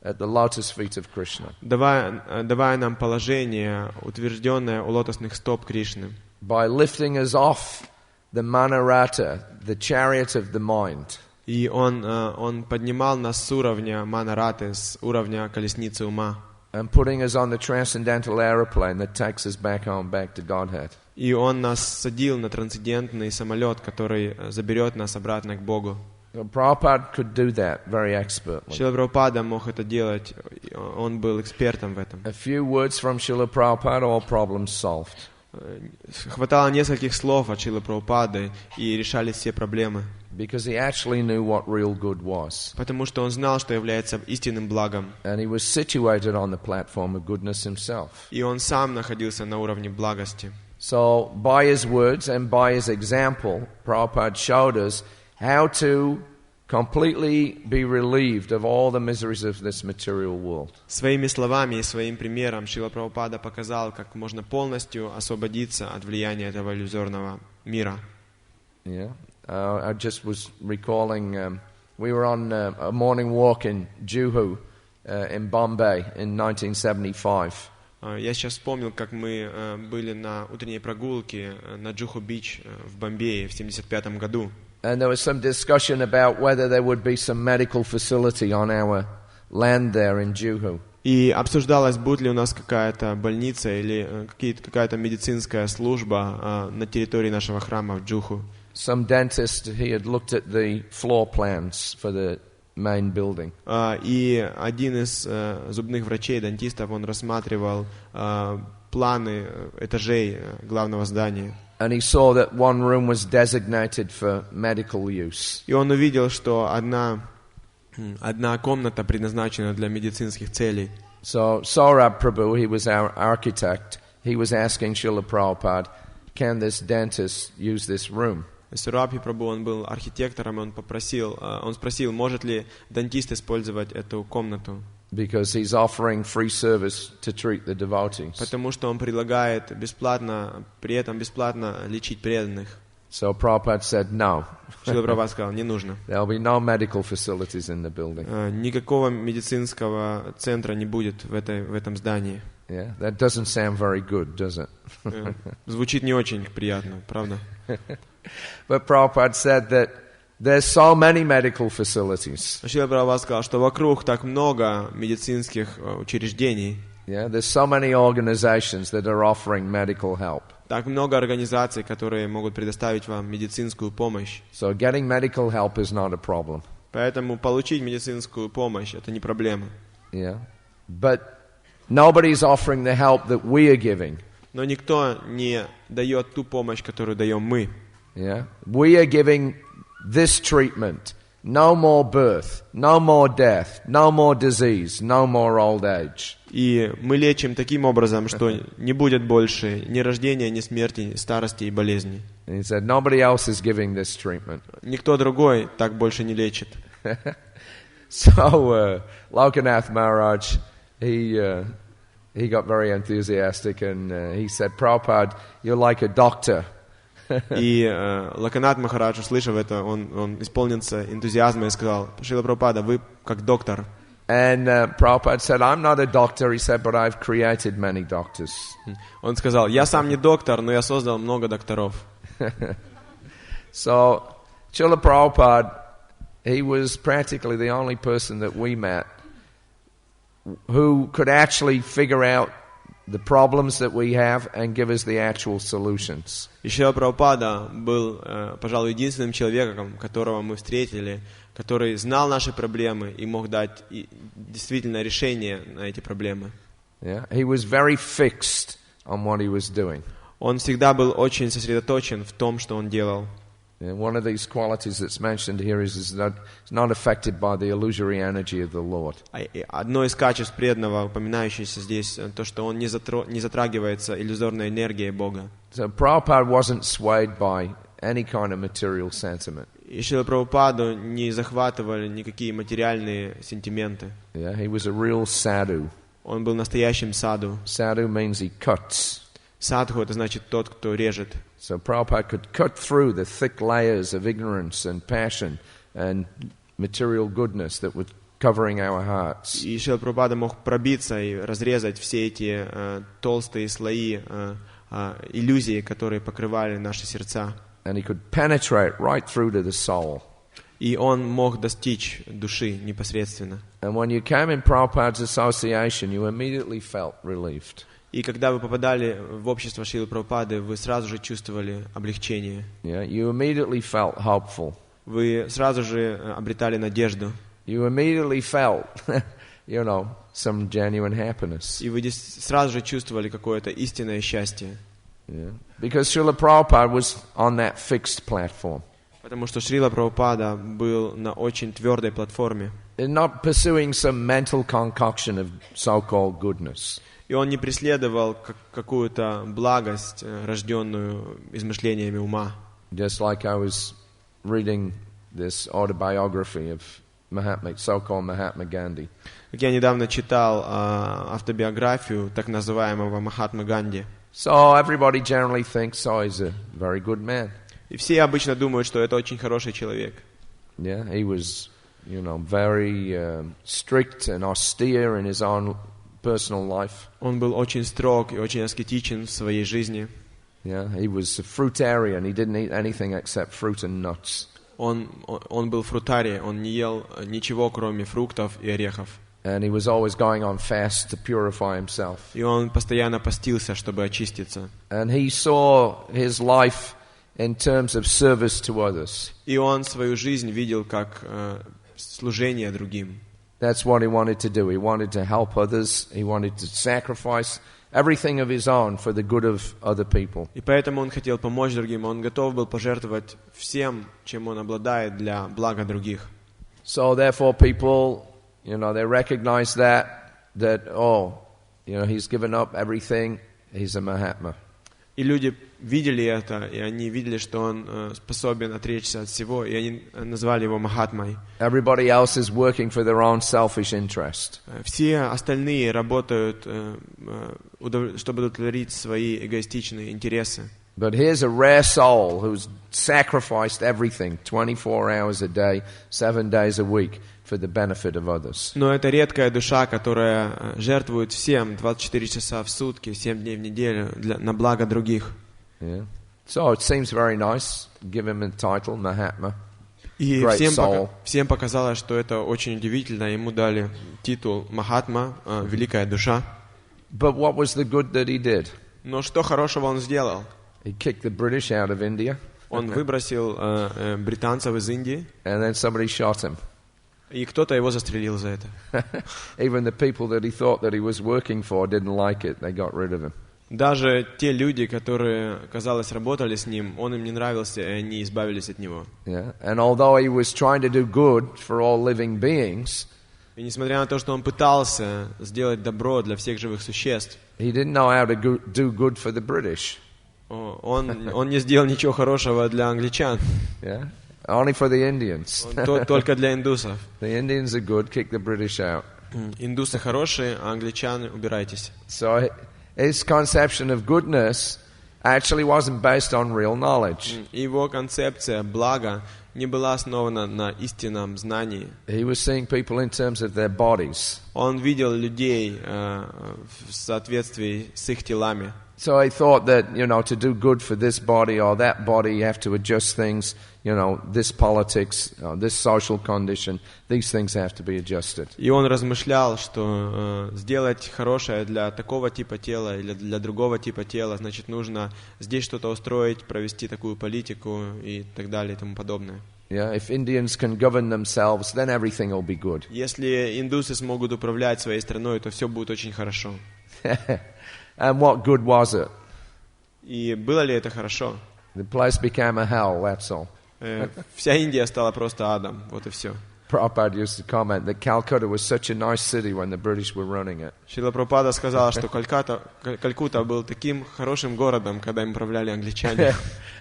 at the lotus feet of Krishna, давая нам положение, утвержденное у лотосных стоп Кришны, by lifting us off the manarata, the chariot of the mind, И Он поднимал нас с уровня манараты, с уровня колесницы ума, and putting us on the transcendental aeroplane that takes us back home, back to Godhead. И Он нас садил на трансцендентный самолет, который заберет нас обратно к Богу. So Prabhupada could do that very expertly. Шрила Прабхупада мог это делать, он был экспертом в этом. A few words from Srila Prabhupada, all problems solved. Хватало нескольких слов от Шрилы Прабхупады, и решались все проблемы. Because he actually knew what real good was. Потому что он знал, что является истинным благом. And he was situated on the platform of goodness himself. И он сам находился на уровне благости. So by his words and by his example, Prabhupada showed us how to completely be relieved of all the miseries of this material world. Своими словами и своим примером Шрила Прабхупада показал, как можно полностью освободиться от влияния этого иллюзорного мира. Yeah. I just was recalling, we were on a morning walk in Juhu in Bombay in 1975. Я сейчас вспомнил, как мы были на утренней прогулке на Джуху-Бич в Бомбее в 1975 году. And there was some discussion about whether there would be some medical facility on our land there in Juhu. И обсуждалось, будет ли у нас какая-то больница или какая-то медицинская служба на территории нашего храма в Джуху. Some dentist, he had looked at the floor plans for the main building. И один из зубных врачей, дантистов, он рассматривал планы этажей главного здания. And he saw that one room was designated for medical use. И он увидел, что одна комната предназначена для медицинских целей. So Saurabh Prabhu, he was our architect, he was asking Srila Prabhupada, can this dentist use this room? Сурабхи Прабху, он был архитектором, и он спросил, может ли дантист использовать эту комнату? Because he's offering free service to treat the devotees. Потому что он предлагает при этом бесплатно лечить преданных. So Prabhupada said no. Шрила Прабхупада сказал, не нужно. There'll be no medical facilities in the building. Никакого медицинского центра не будет в этом здании. Yeah, that doesn't sound very good, does it? Звучит не очень приятно, правда? But Prabhupada said that there's so many medical facilities. Шрила Прабхупада сказал, что вокруг так много медицинских учреждений. Yeah, there's so many organizations that are offering medical help. Так много организаций, которые могут предоставить вам медицинскую помощь. So getting medical help is not a problem. Поэтому получить медицинскую помощь это не проблема. Yeah, but nobody's offering the help that we are giving. Но никто не дает ту помощь, которую даем мы. Yeah, we are giving this treatment. No more birth, no more death, no more disease, no more old age. И мы лечим таким образом, что не будет больше ни рождения, ни смерти, ни старости и болезней. And he said, nobody else is giving this treatment. Никто другой так больше не лечит. So Lokanath Maharaj, he got very enthusiastic and he said, Prabhupada, you're like a doctor. И Локанат Махарадж, услышав это, он исполнился энтузиазма и сказал, Шрила Прабхупада, вы как доктор. And Prabhupada said, I'm not a doctor, he said, but I've created many doctors. Он сказал, я сам не доктор, но я создал много докторов. So, Srila Prabhupada, he was practically the only person that we met who could actually figure out the problems that we have and give us the actual solutions. И Шрила Прабхупада был, пожалуй, единственным человеком, которого мы встретили, который знал наши проблемы и мог дать действительно решение на эти проблемы. Yeah, he was very fixed on what he was doing. Он всегда был очень сосредоточен в том, что он делал. And one of these qualities that's mentioned here is that it's not affected by the illusory energy of the Lord. Одно из качеств преданного, упоминающееся здесь, то, что он не затрагивается иллюзорной энергией Бога. So Prabhupada wasn't swayed by any kind of material sentiment. И Шрила Прабхупаду не захватывали никакие материальные сентименты. Yeah, he was a real sadhu. Он был настоящим саду. Sadhu means he cuts. Садху — это значит тот, кто режет. So Prabhupada could cut through the thick layers of ignorance and passion and material goodness that were covering our hearts. И Шрила Прабхупада мог пробиться и разрезать все эти толстые слои иллюзий, которые покрывали наши сердца. And he could penetrate right through to the soul. И он мог достичь души непосредственно. And when you came in Prabhupada's association, you immediately felt relieved. И когда вы попадали в общество Шрилы Прабхупады, вы сразу же чувствовали облегчение. Yeah, you immediately felt hopeful. Вы сразу же обретали надежду. You immediately felt, some genuine happiness. И вы сразу же чувствовали какое-то истинное счастье. Yeah. Because Srila Prabhupada was on that fixed platform. Потому что Шрила Прабхупада был на очень твердой платформе. And not pursuing some mental concoction of so-called goodness. И он не преследовал какую-то благость, рожденную измышлениями ума. Just like I was reading this autobiography of so-called Mahatma Gandhi. Как я недавно читал автобиографию так называемого Махатмы Ганди. So everybody generally thinks, he's a very good man. И все обычно думают, что это очень хороший человек. Yeah, he was, very strict and austere in his own personal life. Он был очень строг и очень аскетичен в своей жизни. Yeah, he was a fruitarian. He didn't eat anything except fruit and nuts. Он был фрутарией, он не ел ничего, кроме фруктов и орехов. And he was always going on fast to purify himself. И он постоянно постился, чтобы очиститься. And he saw his life in terms of service to others. И он свою жизнь видел как служение другим. That's what he wanted to do. He wanted to help others. He wanted to sacrifice everything of his own for the good of other people. И поэтому он хотел помочь другим. Он готов был пожертвовать всем, чем он обладает, для блага других. So therefore people, they recognize that he's given up everything. He's a Mahatma. И люди видели это, и они видели, что он способен отречься от всего, и они назвали его Махатмой. Everybody else is working for their own selfish interest. Все остальные работают, чтобы удовлетворить свои эгоистичные интересы. But here's a rare soul who's sacrificed everything 24 hours a day, 7 days a week for the benefit of others. Но это редкая душа, которая жертвует всем 24 часа в сутки, 7 дней в неделю на благо других. Yeah. So it seems very nice. Give him a title, Mahatma. И Great soul. всем показалось, что это очень удивительно. Ему дали титул Махатма, великая душа. But what was the good that he did? Но что хорошего он сделал? He kicked the British out of India. Он выбросил британцев из Индии. And then somebody shot him. И кто-то его застрелил за это. Even the people that he thought that he was working for didn't like it. They got rid of him. Даже те люди, которые, казалось, работали с ним, он им не нравился, и они избавились от него. Yeah. And although he was trying to do good for all living beings, и несмотря на то, что он пытался сделать добро для всех живых существ, he didn't know how to do good for the British. Он не сделал ничего хорошего для англичан. Yeah. Only for the Indians. Только для индусов. The Indians are good, kick the British out. Индусы хорошие, а англичане убирайтесь. So his conception of goodness actually wasn't based on real knowledge. Его концепция блага не была основана на истинном знании. He was seeing people in terms of their bodies. Он видел людей в соответствии с их телами. So he thought that, to do good for this body or that body, you have to adjust things, this politics, this social condition, these things have to be adjusted. И он размышлял, что сделать хорошее для такого типа тела или для другого типа тела, значит, нужно здесь что-то устроить, провести такую политику и так далее и тому подобное. Yeah, if Indians can govern themselves, then everything will be good. Если индусы смогут управлять своей страной, то все будет очень хорошо. And what good was it? И было ли это хорошо? The place became a hell, that's all. Вся Индия стала просто адом, вот и все. Prabhupada used to comment that Calcutta was such a nice city when the British were running it. Шрила Прабхупада сказал, что Калькутта был таким хорошим городом, когда им управляли англичане.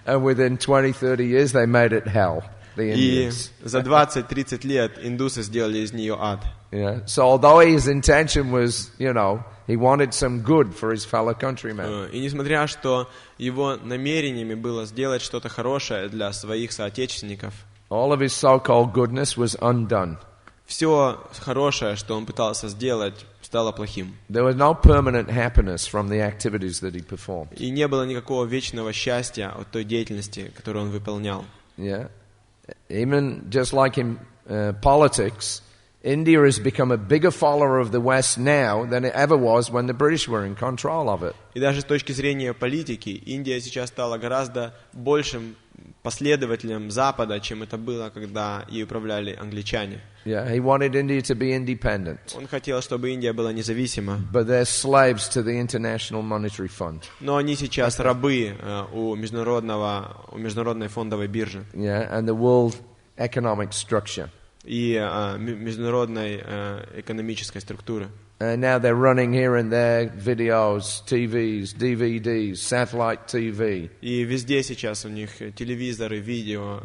And within 20-30 years they made it hell, the И Indians. за 20-30 лет индусы сделали из нее ад. Yeah. So although his intention was, he wanted some good for his fellow countrymen. И несмотря, что его намерениями было сделать что-то хорошее для своих соотечественников, All of his so-called goodness was undone. все хорошее, что он пытался сделать, стало плохим. There was no permanent happiness from the activities that he performed. И не было никакого вечного счастья от той деятельности, которую он выполнял. Yeah. Even just like in politics, India has become a bigger follower of the West now than it ever was when the British were in control of it. И даже с точки зрения политики, Индия сейчас стала гораздо большим последователем Запада, чем это было, когда ей управляли англичане. Yeah, he wanted India to be independent. Он хотел, чтобы Индия была независима. But they're slaves to the International Monetary Fund. Но они сейчас рабы у международной фондовой биржи. Yeah, and the world economic structure. И международной экономической структуры. And now they're running here and there videos, TVs, DVDs, satellite TV. И везде сейчас у них телевизоры, видео,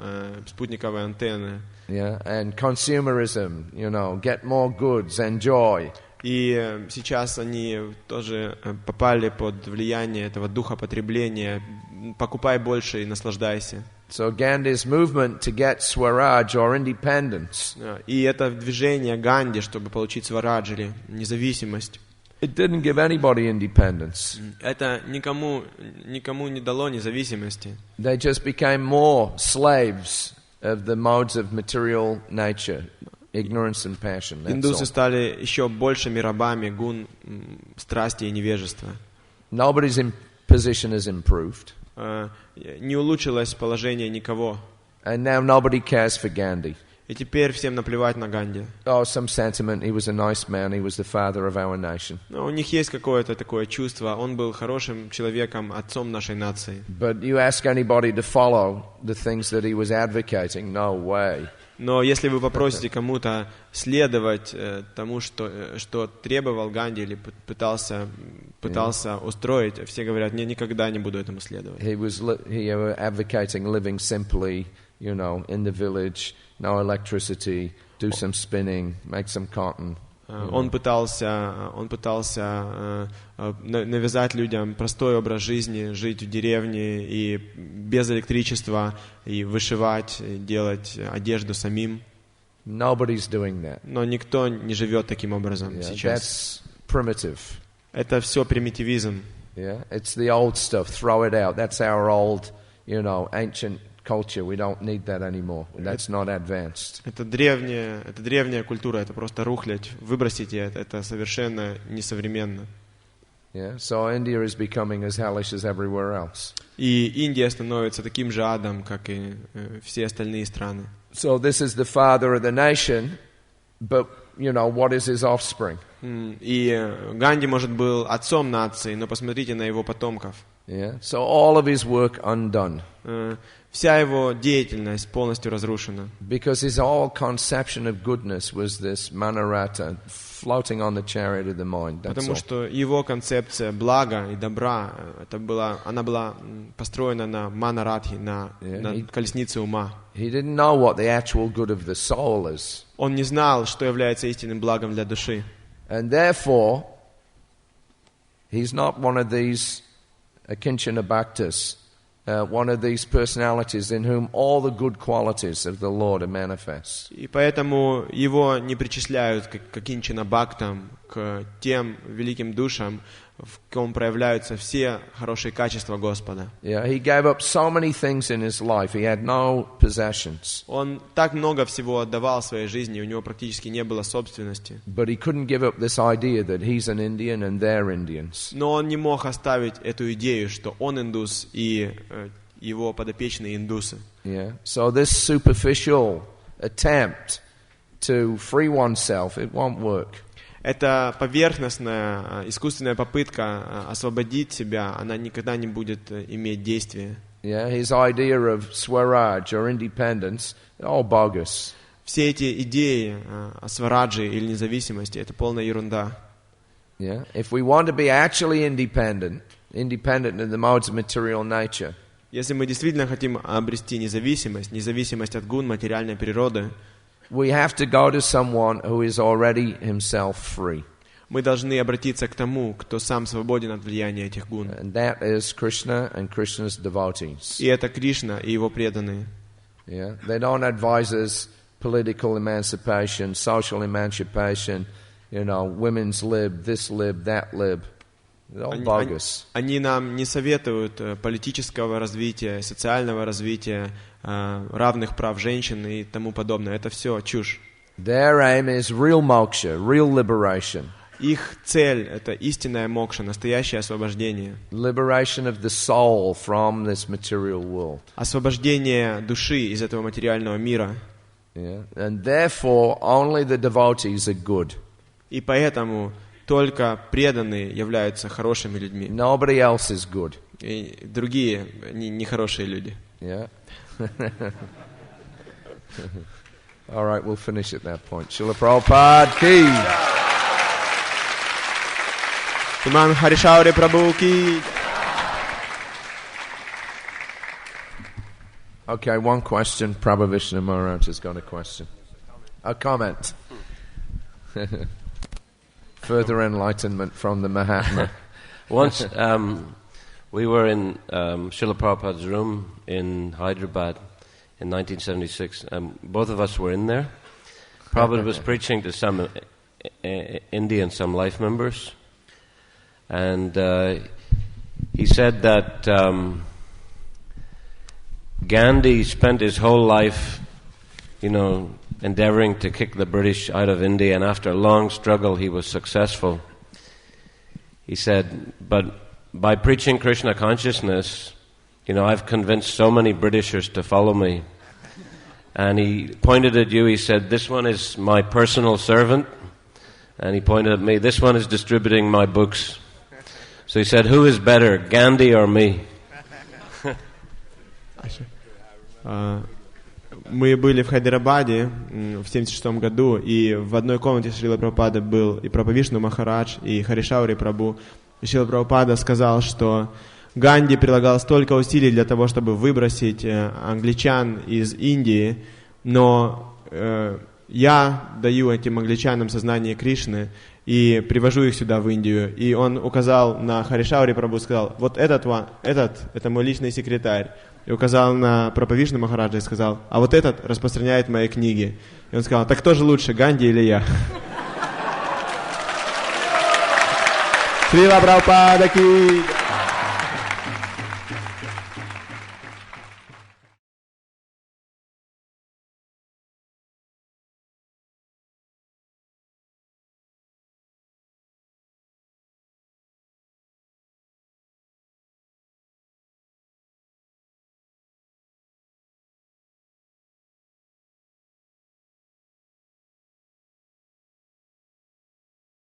спутниковые антенны. Yeah, and consumerism, get more goods, enjoy. И сейчас они тоже попали под влияние этого духа потребления. Покупай больше и наслаждайся. So Gandhi's movement to get Swaraj or independence. И это движение Ганди, чтобы получить сварадж или независимость. It didn't give anybody independence. Это никому не дало независимости. They just became more slaves of the modes of material nature, ignorance and passion. Индусы стали еще большими рабами гун, страсти и невежества. Nobody's position has improved. Не улучшилось положение никого. And now nobody cares for Gandhi. И теперь всем наплевать на Ганди. Oh, some sentiment, he was a nice man, he was the father of our nation. Но у них есть какое-то такое чувство, он был хорошим человеком, отцом нашей нации. But you ask anybody to follow the things that he was advocating, no way. Но если вы попросите кому-то следовать тому, что требовал Ганди или пытался устроить, все говорят, я никогда не буду этому следовать. He was advocating living simply, in the village, no electricity, do some spinning, make some cotton. Он пытался навязать людям простой образ жизни, жить в деревне и без электричества, и вышивать, делать одежду самим. Nobody's doing that. Но никто не живет таким образом сейчас. That's primitive. Это все примитивизм. Yeah, it's the old stuff. Throw it out. That's our old, ancient culture. We don't need that anymore. That's not advanced. Это древняя культура, это просто рухлядь. Выбросите это совершенно несовременно. Yeah, so India is becoming as hellish as everywhere else. И Индия становится таким же адом, как и все остальные страны. So this is the father of the nation, but what is his offspring? И Ганди, может, был отцом нации, но посмотрите на его потомков. Yeah, so all of his work undone. Вся его деятельность полностью разрушена. Because his whole conception of goodness was this manarata floating on the chariot of the mind. Потому что его концепция блага и добра, она была построена на манаратхи, на колеснице ума. He didn't know what the actual good of the soul is. Он не знал, что является истинным благом для души. And therefore, he's not one of these Akinchana Bhaktas, one of these personalities in whom all the good qualities of the Lord are manifest. И поэтому его не причисляют к Акинчана Бхактам, к тем великим душам, в ком проявляются все хорошие качества Господа. Yeah, he gave up so many things in his life. He had no possessions. Он так много всего отдавал в своей жизни, у него практически не было собственности. But he couldn't give up this idea that he's an Indian and they're Indians. Но он не мог оставить эту идею, что он индус и его подопечные индусы. Yeah. So this superficial attempt to free oneself, it won't work. Эта поверхностная, искусственная попытка освободить себя, она никогда не будет иметь действия. Yeah, his idea of Swaraj or independence, all bogus. Все эти идеи о сварадже или независимости — это полная ерунда. Yeah, if we want to be actually independent in the modes of material nature, Если мы действительно хотим обрести независимость от гун материальной природы, we have to go to someone who is already himself free. мы должны обратиться к тому, кто сам свободен от влияния этих гун. And that is Krishna and Krishna's devotees. И это Кришна и его преданные. Yeah, they don't advise us political emancipation, social emancipation, women's lib, this lib, that lib. It's all bogus. Они нам не советуют политического развития, социального развития, равных прав женщин и тому подобное. Это все чушь. Their aim is real moksha, real liberation. Их цель — это истинная мокша, настоящее освобождение. Liberation of the soul from this material world. Освобождение души из этого материального мира. Yeah. And therefore, only the devotees are good. И поэтому только преданные являются хорошими людьми. Nobody else is good. И другие нехорошие люди. Yeah. All right, we'll finish at that point. Srila Prabhupada ki. Имам Хари Шаури Прабху ки. Okay, one question. Prabhu Vishnu Maharaj has got a question. A comment. Further enlightenment from the Mahatma. Once we were in Srila Prabhupada's room in Hyderabad in 1976. Both of us were in there. Prabhupada was preaching to some Indian, some life members. And he said that Gandhi spent his whole life, endeavoring to kick the British out of India, and after a long struggle he was successful. He said, but by preaching Krishna consciousness, I've convinced so many Britishers to follow me. And he pointed at you, he said, this one is my personal servant. And he pointed at me, this one is distributing my books. So he said, who is better, Gandhi or me? Мы были в Хайдарабаде в 1976 году, и в одной комнате Шрила Прабхупады был и Прабху Вишну Махарадж, и Хари Шаури Прабху. И Шрила Прабхупада сказал, что Ганди прилагал столько усилий для того, чтобы выбросить англичан из Индии, но я даю этим англичанам сознание Кришны и привожу их сюда, в Индию. И он указал на Хари Шаури Прабху, сказал, вот этот это мой личный секретарь. И указал на Прабху Вишну Махараджа и сказал, а вот этот распространяет мои книги. И он сказал, так кто же лучше, Ганди или я? Шрила Прабхупада ки.